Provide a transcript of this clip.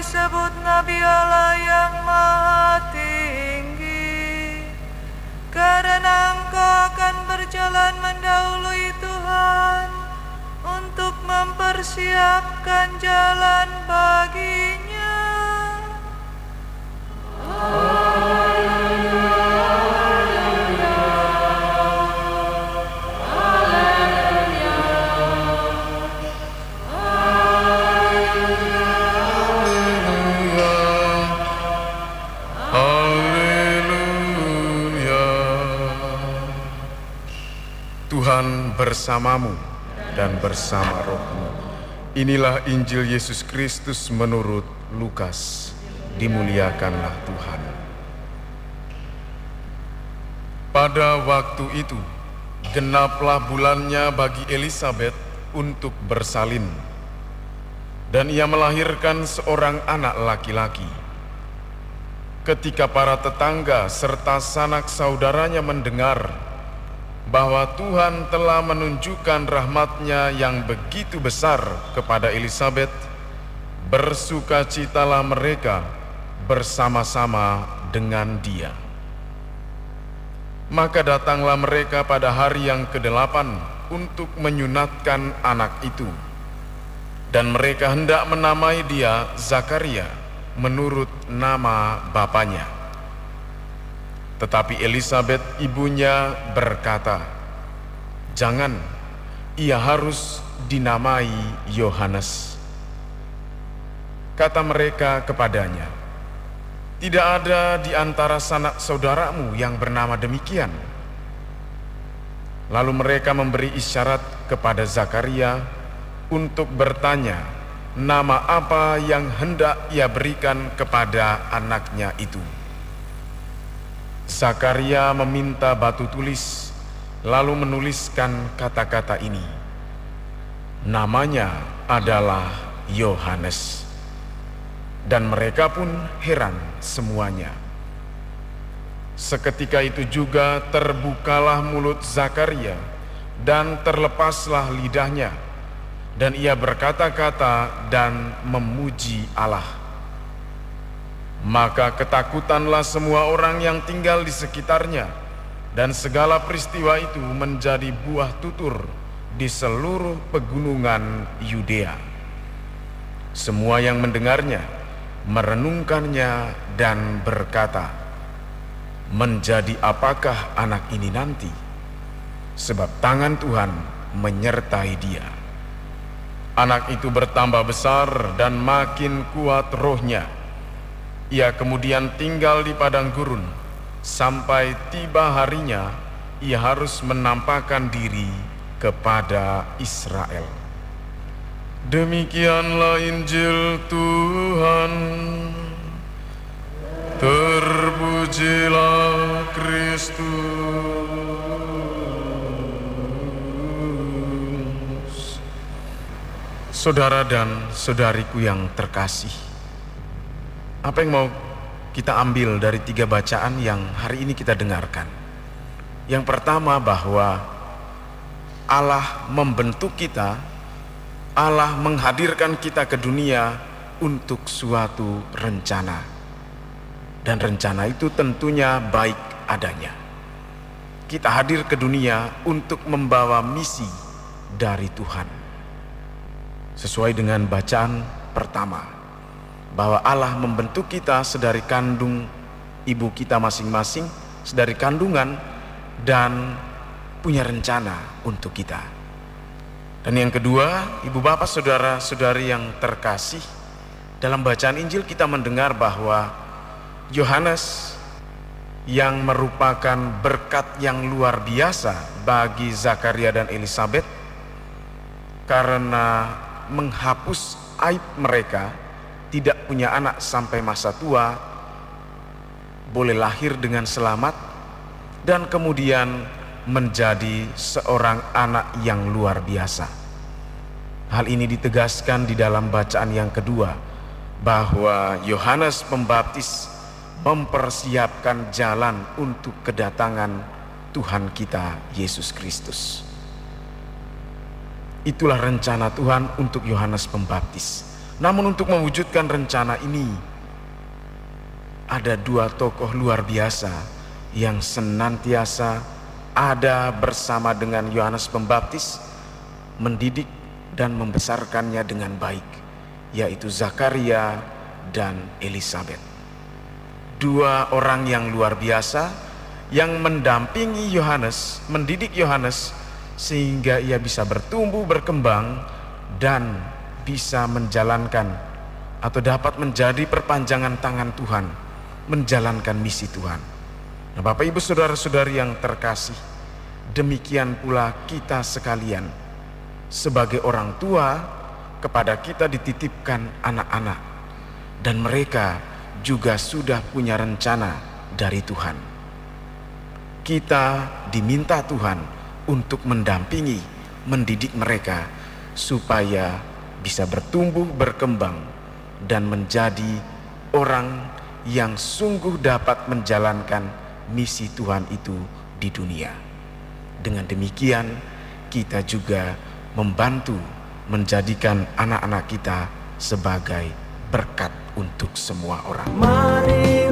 disebut Nabi Allah yang Maha Tinggi, karena engkau akan berjalan mendahului Tuhan untuk mempersiapkan jalan baginya. Tuhan bersamamu dan bersama rohmu. Inilah Injil Yesus Kristus menurut Lukas. Dimuliakanlah Tuhan. Pada waktu itu, genaplah bulannya bagi Elisabet untuk bersalin, dan ia melahirkan seorang anak laki-laki. Ketika para tetangga serta sanak saudaranya mendengar bahwa Tuhan telah menunjukkan rahmat-Nya yang begitu besar kepada Elisabet, bersukacitalah mereka bersama-sama dengan dia. Maka datanglah mereka pada hari yang ke-8 untuk menyunatkan anak itu, dan mereka hendak menamai dia Zakaria menurut nama bapanya. Tetapi Elisabet ibunya berkata, "Jangan, ia harus dinamai Yohanes." Kata mereka kepadanya, "Tidak ada di antara sanak saudaramu yang bernama demikian." Lalu mereka memberi isyarat kepada Zakaria untuk bertanya nama apa yang hendak ia berikan kepada anaknya itu. Zakaria meminta batu tulis, lalu menuliskan kata-kata ini, "Namanya adalah Yohanes." Dan mereka pun heran semuanya. Seketika itu juga terbukalah mulut Zakaria dan terlepaslah lidahnya, dan ia berkata-kata dan memuji Allah. Maka ketakutanlah semua orang yang tinggal di sekitarnya, dan segala peristiwa itu menjadi buah tutur di seluruh pegunungan Yudea. Semua yang mendengarnya merenungkannya dan berkata, "Menjadi apakah anak ini nanti? Sebab tangan Tuhan menyertai dia." Anak itu bertambah besar dan makin kuat rohnya. Ia kemudian tinggal di padang gurun sampai tiba harinya ia harus menampakkan diri kepada Israel. Demikianlah Injil Tuhan. Terpujilah Kristus. Saudara dan saudariku yang terkasih, apa yang mau kita ambil dari 3 bacaan yang hari ini kita dengarkan? Yang pertama, bahwa Allah membentuk kita, Allah menghadirkan kita ke dunia untuk suatu rencana. Dan rencana itu tentunya baik adanya. Kita hadir ke dunia untuk membawa misi dari Tuhan. Sesuai dengan bacaan pertama, bahwa Allah membentuk kita sedari kandung ibu kita masing-masing, sedari kandungan, dan punya rencana untuk kita. Dan yang kedua, ibu bapak saudara-saudari yang terkasih, dalam bacaan Injil kita mendengar bahwa Yohanes yang merupakan berkat yang luar biasa bagi Zakaria dan Elisabet, karena menghapus aib mereka tidak punya anak sampai masa tua, boleh lahir dengan selamat dan kemudian menjadi seorang anak yang luar biasa. Hal ini ditegaskan di dalam bacaan yang kedua, bahwa Yohanes Pembaptis mempersiapkan jalan untuk kedatangan Tuhan kita Yesus Kristus. Itulah rencana Tuhan untuk Yohanes Pembaptis. Namun untuk mewujudkan rencana ini, ada dua tokoh luar biasa yang senantiasa ada bersama dengan Yohanes Pembaptis, mendidik dan membesarkannya dengan baik, yaitu Zakaria dan Elisabet. Dua orang yang luar biasa yang mendampingi Yohanes, mendidik Yohanes sehingga ia bisa bertumbuh, berkembang, dan bisa menjalankan atau dapat menjadi perpanjangan tangan Tuhan, menjalankan misi Tuhan. Nah, Bapak Ibu saudara-saudari yang terkasih, demikian pula kita sekalian sebagai orang tua, kepada kita dititipkan anak-anak, dan mereka juga sudah punya rencana dari Tuhan. Kita diminta Tuhan untuk mendampingi, mendidik mereka supaya bisa bertumbuh, berkembang, dan menjadi orang yang sungguh dapat menjalankan misi Tuhan itu di dunia. Dengan demikian, kita juga membantu menjadikan anak-anak kita sebagai berkat untuk semua orang. Mari